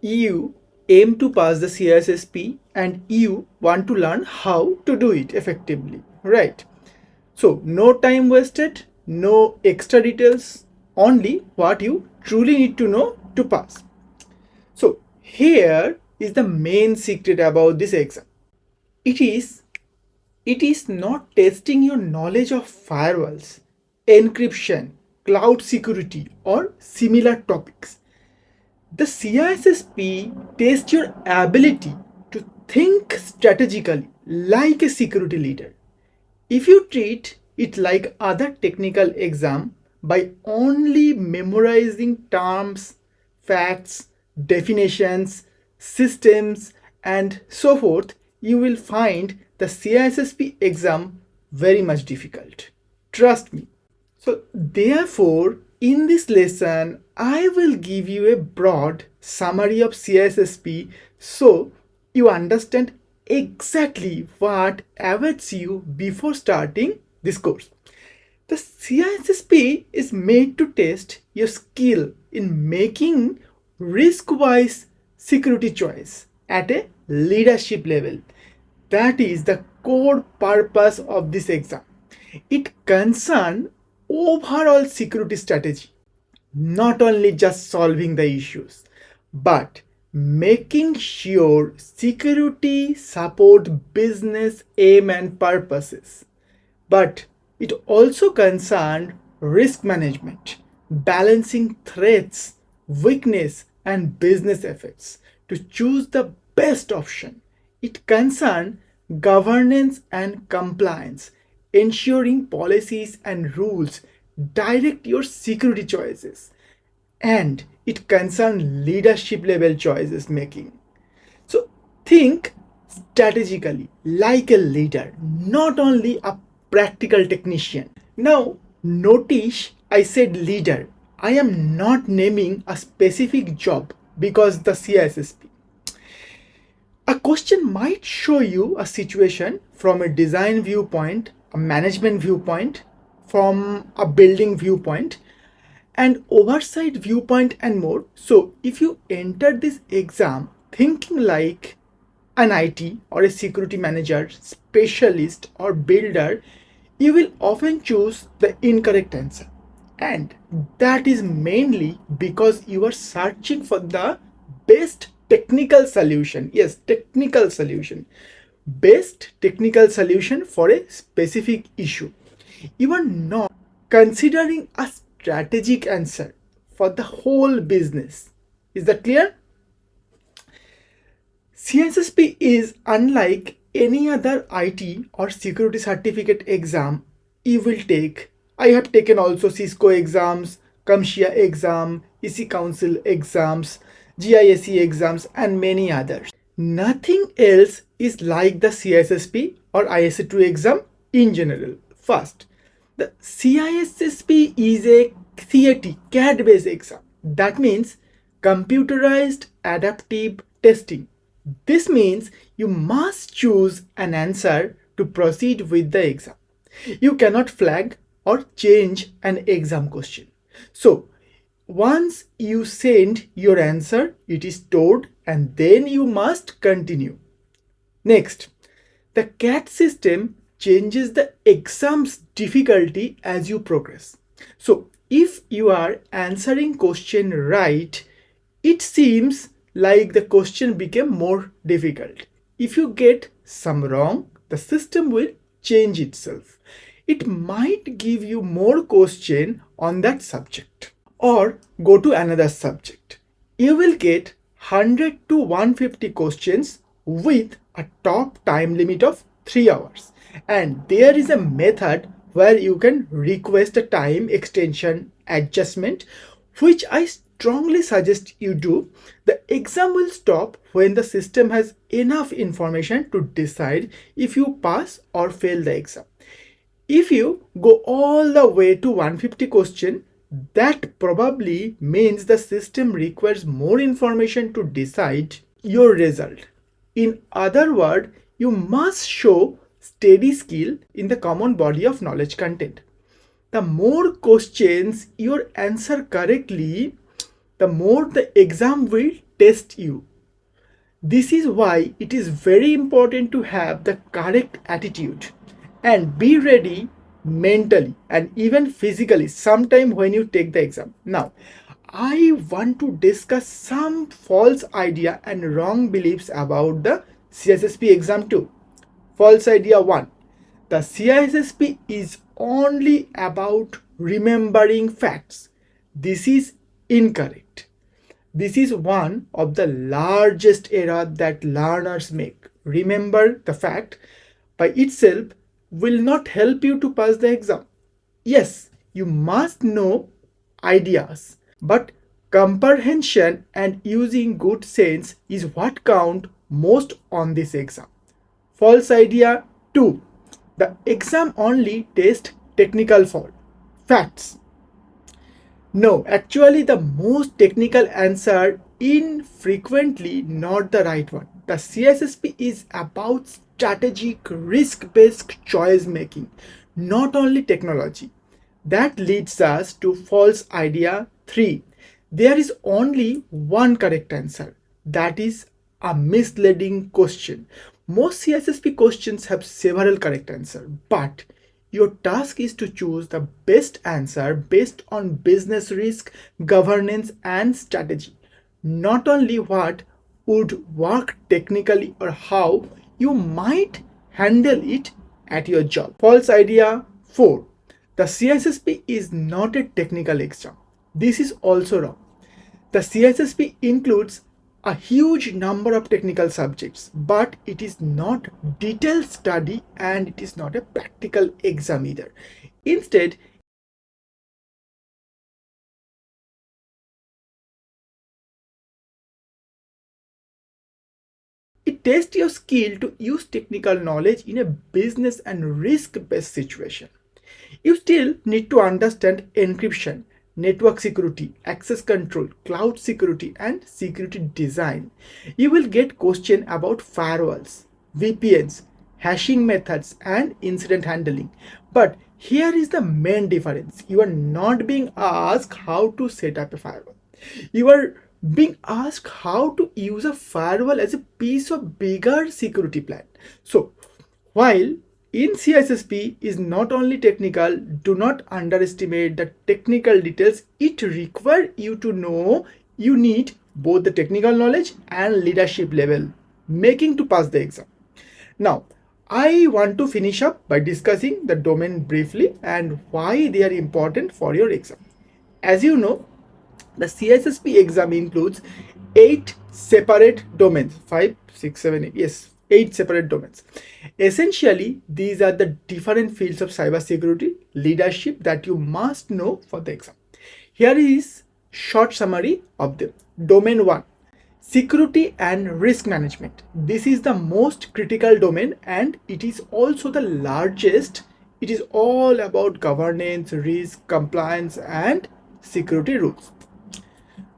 You aim to pass the CISSP and you want to learn how to do it effectively, right? So, no time wasted, no extra details, only what you truly need to know to pass. So, here is the main secret about this exam. It is It is not testing your knowledge of firewalls, encryption, cloud security, or similar topics. The CISSP tests your ability to think strategically like a security leader. If you treat it like other technical exam by only memorizing terms, facts, definitions, systems, and so forth, you will find the CISSP exam very much difficult. Trust me. So, therefore, in this lesson, I will give you a broad summary of CISSP so you understand exactly what awaits you before starting this course. The CISSP is made to test your skill in making risk-wise security choice at a leadership level. That is the core purpose of this exam. It concerns overall security strategy, not only just solving the issues, but making sure security support business aim and purposes. But it also concerns risk management, balancing threats, weakness, and business effects to choose the best option. It concerns governance and compliance, ensuring policies and rules direct your security choices. And it concerns leadership level choices making. So think strategically like a leader, not only a practical technician. Now, notice I said leader. I am not naming a specific job because the CISSP. A question might show you a situation from a design viewpoint, a management viewpoint, from a building viewpoint, and oversight viewpoint and more. So if you enter this exam thinking like an IT or a security manager, specialist or builder, you will often choose the incorrect answer. And that is mainly because you are searching for the best technical solution. Yes, technical solution. Best technical solution for a specific issue. You are not considering a strategic answer for the whole business. Is that clear? CISSP is unlike any other IT or security certificate exam you will take. I have taken also Cisco exams, CompTIA exam, EC Council exams, GIAC exams, and many others. Nothing else is like the CISSP or ISA2 exam in general. First, the CISSP is a CAT based exam. That means computerized adaptive testing. This means you must choose an answer to proceed with the exam. You cannot flag or change an exam question. So, once you send your answer, it is stored and then you must continue. Next, the CAT system changes the exam's difficulty as you progress. So, if you are answering question right, it seems like the question became more difficult. If you get some wrong, the system will change itself. It might give you more question on that subject or go to another subject. You will get 100 to 150 questions with a top time limit of 3 hours. And there is a method where you can request a time extension adjustment, which I strongly suggest you do. The exam will stop when the system has enough information to decide if you pass or fail the exam. If you go all the way to 150 question, that probably means the system requires more information to decide your result. In other words, you must show steady skill in the common body of knowledge content. The more questions you answer correctly, the more the exam will test you. This is why it is very important to have the correct attitude and be ready mentally and even physically sometime when you take the exam. Now, I want to discuss some false idea and wrong beliefs about the CISSP exam too. False idea 1. The CISSP is only about remembering facts. This is incorrect. This is one of the largest error that learners make. Remember the fact by itself will not help you to pass the exam. Yes, you must know ideas, but comprehension and using good sense is what count most on this exam. False idea 2. The exam only tests technical facts. No, actually the most technical answer infrequently not the right one. The CISSP is about strategic risk-based choice making, not only technology. That leads us to false idea 3. There is only one correct answer. That is a misleading question. Most CISSP questions have several correct answers, but your task is to choose the best answer based on business risk, governance, and strategy. Not only what would work technically or how you might handle it at your job. False idea 4. The CISSP is not a technical exam. This is also wrong. The CISSP includes a huge number of technical subjects, but it is not detailed study and it is not a practical exam either. Instead, it tests your skill to use technical knowledge in a business and risk-based situation. You still need to understand encryption, network security, access control, cloud security, and security design. You will get questions about firewalls, VPNs, hashing methods, and incident handling. But here is the main difference. You are not being asked how to set up a firewall. You are being asked how to use a firewall as a piece of bigger security plan. So, while in CISSP is not only technical, do not underestimate the technical details. It requires you to know you need both the technical knowledge and leadership level making to pass the exam. Now, I want to finish up by discussing the domain briefly and why they are important for your exam. As you know, the CISSP exam includes 8 separate domains. 5, 6, 7, 8. Yes, 8 separate domains. Essentially, these are the different fields of cybersecurity leadership that you must know for the exam. Here is short summary of them. Domain 1. Security and risk management. This is the most critical domain and it is also the largest. It is all about governance, risk, compliance, and security rules.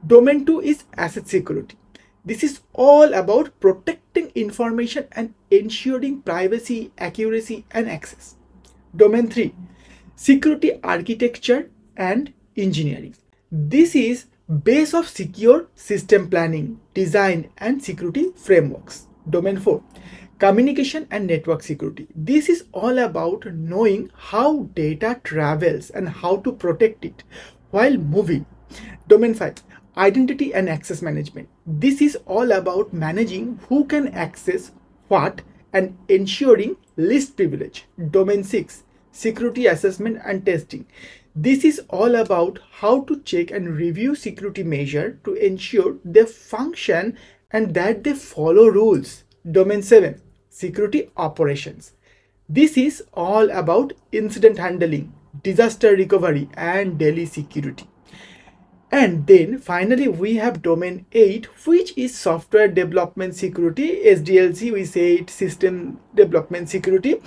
Domain 2 is asset security. This is all about protecting information and ensuring privacy, accuracy, and access. Domain 3, security architecture and engineering. This is base of secure system planning, design, and security frameworks. Domain 4, communication and network security. This is all about knowing how data travels and how to protect it while moving. Domain 5, identity and access management. This is all about managing who can access what and ensuring least privilege. Domain 6, security assessment and testing. This is all about how to check and review security measures to ensure they function and that they follow rules. Domain 7, security operations. This is all about incident handling, disaster recovery, and daily security. And then finally we have domain 8, which is software development security, SDLC, we say it system development security,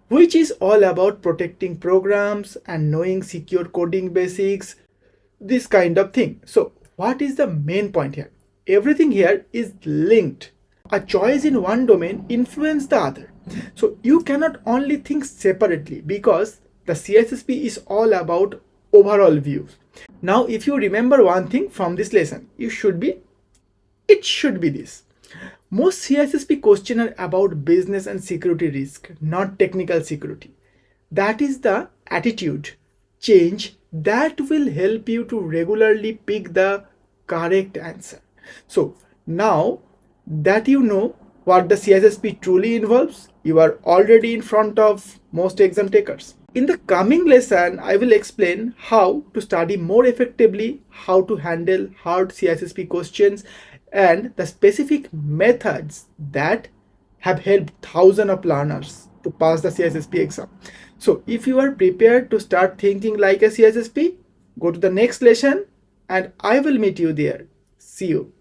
which is all about protecting programs and knowing secure coding basics, this kind of thing. So what is the main point here? Everything here is linked. A choice in one domain influences the other. So you cannot only think separately because the CISSP is all about overall views. Now, if you remember one thing from this lesson, you should be It should be this. Most CISSP questions are about business and security risk, not technical security. That is the attitude change that will help you to regularly pick the correct answer. So now that you know what the CISSP truly involves, you are already in front of most exam takers. In the coming lesson, I will explain how to study more effectively, how to handle hard CISSP questions, and the specific methods that have helped thousands of learners to pass the CISSP exam. So if you are prepared to start thinking like a CISSP, go to the next lesson and I will meet you there. See you.